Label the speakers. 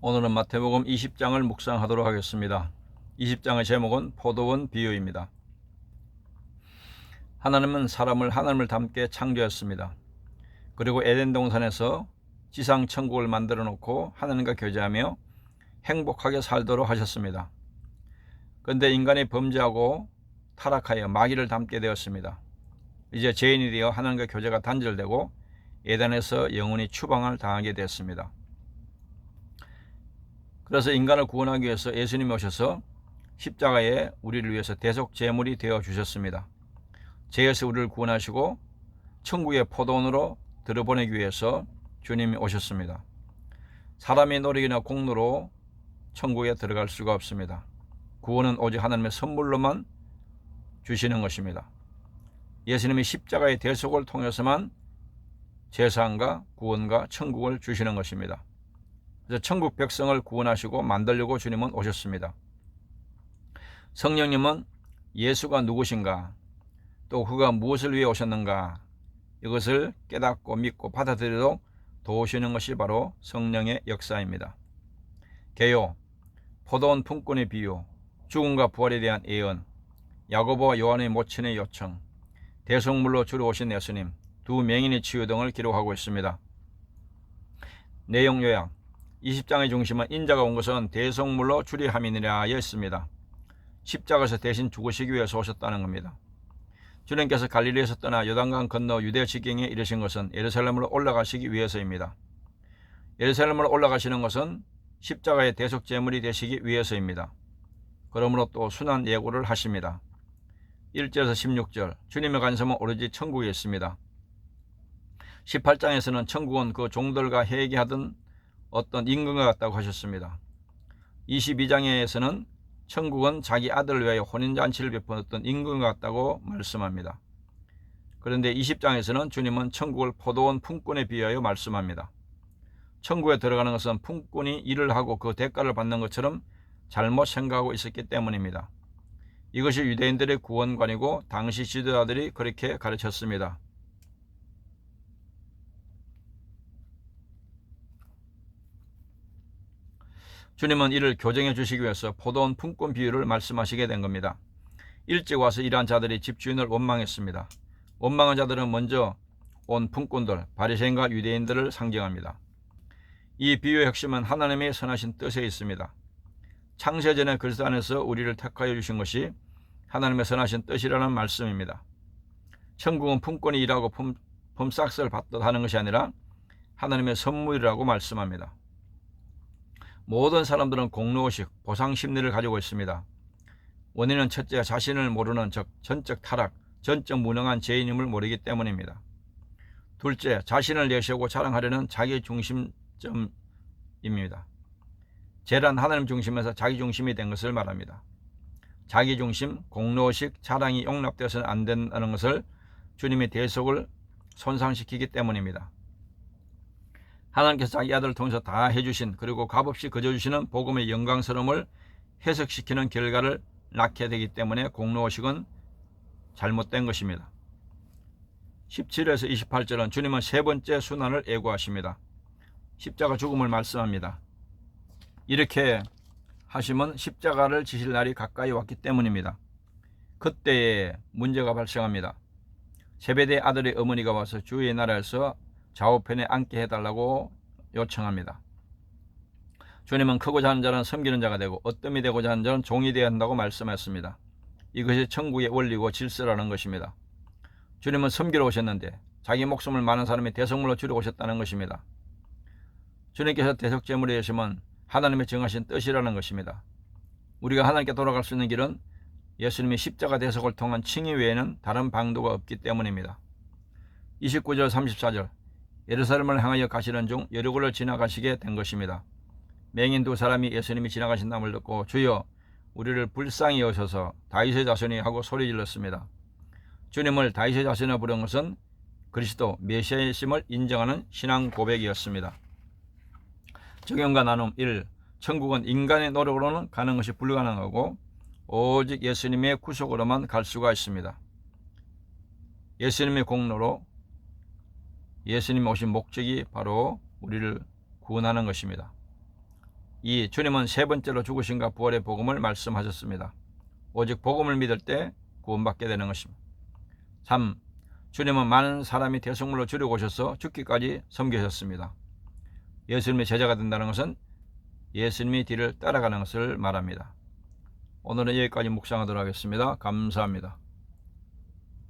Speaker 1: 오늘은 마태복음 20장을 묵상하도록 하겠습니다. 20장의 제목은 포도원 비유입니다. 하나님은 사람을 하나님을 닮게 창조했습니다. 그리고 에덴 동산에서 지상 천국을 만들어 놓고 하나님과 교제하며 행복하게 살도록 하셨습니다. 그런데 인간이 범죄하고 타락하여 마귀를 닮게 되었습니다. 이제 죄인이 되어 하나님과 교제가 단절되고 에덴에서 영원히 추방을 당하게 되었습니다. 그래서 인간을 구원하기 위해서 예수님이 오셔서 십자가에 우리를 위해서 대속 제물이 되어 주셨습니다. 죄에서 우리를 구원하시고 천국의 포도원으로 들어보내기 위해서 주님이 오셨습니다. 사람의 노력이나 공로로 천국에 들어갈 수가 없습니다. 구원은 오직 하나님의 선물로만 주시는 것입니다. 예수님이 십자가의 대속을 통해서만 제사함과 구원과 천국을 주시는 것입니다. 그래서 천국 백성을 구원하시고 만들려고 주님은 오셨습니다. 성령님은 예수가 누구신가, 또 그가 무엇을 위해 오셨는가, 이것을 깨닫고 믿고 받아들이도록 도우시는 것이 바로 성령의 역사입니다. 개요, 포도원 품꾼의 비유, 죽음과 부활에 대한 예언, 야고보와 요한의 모친의 요청, 대속물로 주로 오신 예수님, 두 맹인의 치유 등을 기록하고 있습니다. 내용 요약, 20장의 중심은 인자가 온 것은 대속물로 주리함이니라 였습니다. 십자가에서 대신 죽으시기 위해서 오셨다는 겁니다. 주님께서 갈릴리에서 떠나 요단강 건너 유대 지경에 이르신 것은 예루살렘으로 올라가시기 위해서입니다. 예루살렘으로 올라가시는 것은 십자가의 대속 제물이 되시기 위해서입니다. 그러므로 또 순환 예고를 하십니다. 1절에서 16절, 주님의 관심은 오로지 천국에 있습니다. 18장에서는 천국은 그 종들과 회개하던 어떤 임금과 같다고 하셨습니다. 22장에서는 천국은 자기 아들을 위하여 혼인잔치를 베풀었던 임금과 같다고 말씀합니다. 그런데 20장에서는 주님은 천국을 포도원 품꾼에 비하여 말씀합니다. 천국에 들어가는 것은 품꾼이 일을 하고 그 대가를 받는 것처럼 잘못 생각하고 있었기 때문입니다. 이것이 유대인들의 구원관이고 당시 지도자들이 그렇게 가르쳤습니다. 주님은 이를 교정해 주시기 위해서 포도원 품꾼 비유를 말씀하시게 된 겁니다. 일찍 와서 일한 자들이 집주인을 원망했습니다. 원망한 자들은 먼저 온 품꾼들, 바리새인과 유대인들을 상징합니다. 이 비유의 핵심은 하나님의 선하신 뜻에 있습니다. 창세전에 그리스도 안에서 우리를 택하여 주신 것이 하나님의 선하신 뜻이라는 말씀입니다. 천국은 품꾼이 일하고 품삯을 받듯 하는 것이 아니라 하나님의 선물이라고 말씀합니다. 모든 사람들은 공로의식, 보상심리를 가지고 있습니다. 원인은 첫째, 자신을 모르는 즉 전적 타락, 전적 무능한 죄인임을 모르기 때문입니다. 둘째, 자신을 내세우고 자랑하려는 자기 중심점입니다. 죄란 하나님 중심에서 자기 중심이 된 것을 말합니다. 자기 중심, 공로의식, 자랑이 용납되어서는 안 된다는 것을 주님의 대속을 손상시키기 때문입니다. 하나님께서 자기 아들을 통해서 다 해주신, 그리고 값없이 거저주시는 복음의 영광스러움을 해석시키는 결과를 낳게 되기 때문에 공로의식은 잘못된 것입니다. 17에서 28절은 주님은 세 번째 순환을 예고하십니다. 십자가 죽음을 말씀합니다. 이렇게 하시면 십자가를 지실 날이 가까이 왔기 때문입니다. 그때에 문제가 발생합니다. 세베대 아들의 어머니가 와서 주의 나라에서 좌우편에 앉게 해달라고 요청합니다. 주님은 크고자 하는 자는 섬기는 자가 되고 어뜸이 되고자 하는 자는 종이 되어야 한다고 말씀했습니다. 이것이 천국의 원리고 질서라는 것입니다. 주님은 섬기러 오셨는데 자기 목숨을 많은 사람이 대속물로 주려 오셨다는 것입니다. 주님께서 대속제물이 되시면 하나님의 정하신 뜻이라는 것입니다. 우리가 하나님께 돌아갈 수 있는 길은 예수님의 십자가 대속을 통한 칭의 외에는 다른 방도가 없기 때문입니다. 29절 34절, 예루살렘을 향하여 가시는 중 여리고를 지나가시게 된 것입니다. 맹인 두 사람이 예수님이 지나가신다음을 듣고 주여 우리를 불쌍히 여셔서 다윗의 자손이 하고 소리 질렀습니다. 주님을 다윗의 자손이라 부른 것은 그리스도 메시아이심을 인정하는 신앙 고백이었습니다. 적용과 나눔 1. 천국은 인간의 노력으로는 가는 것이 불가능하고 오직 예수님의 구속으로만 갈 수가 있습니다. 예수님의 공로로 예수님이 오신 목적이 바로 우리를 구원하는 것입니다. 2. 주님은 세 번째로 죽으심과 부활의 복음을 말씀하셨습니다. 오직 복음을 믿을 때 구원받게 되는 것입니다. 3. 주님은 많은 사람이 대속물로 주려고 오셔서 죽기까지 섬기셨습니다. 예수님의 제자가 된다는 것은 예수님의 뒤를 따라가는 것을 말합니다. 오늘은 여기까지 묵상하도록 하겠습니다. 감사합니다.